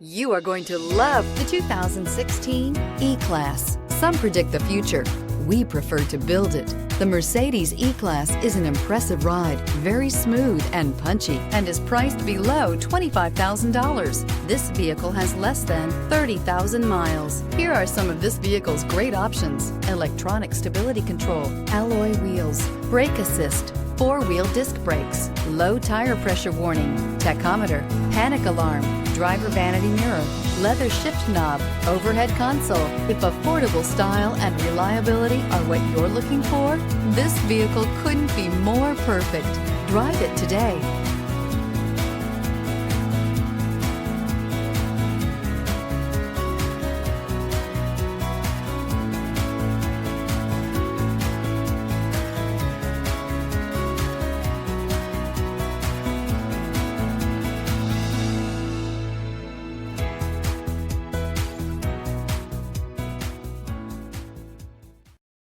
You are going to love the 2016 E-Class. Some predict the future. We prefer to build it. The Mercedes E-Class is an impressive ride, very smooth and punchy, and is priced below $25,000. This vehicle has less than 30,000 miles. Here are some of this vehicle's great options: electronic stability control, alloy wheels, brake assist, four-wheel disc brakes, low tire pressure warning, tachometer, panic alarm, driver vanity mirror, leather shift knob, overhead console. If affordable style and reliability are what you're looking for, this vehicle couldn't be more perfect. Drive it today.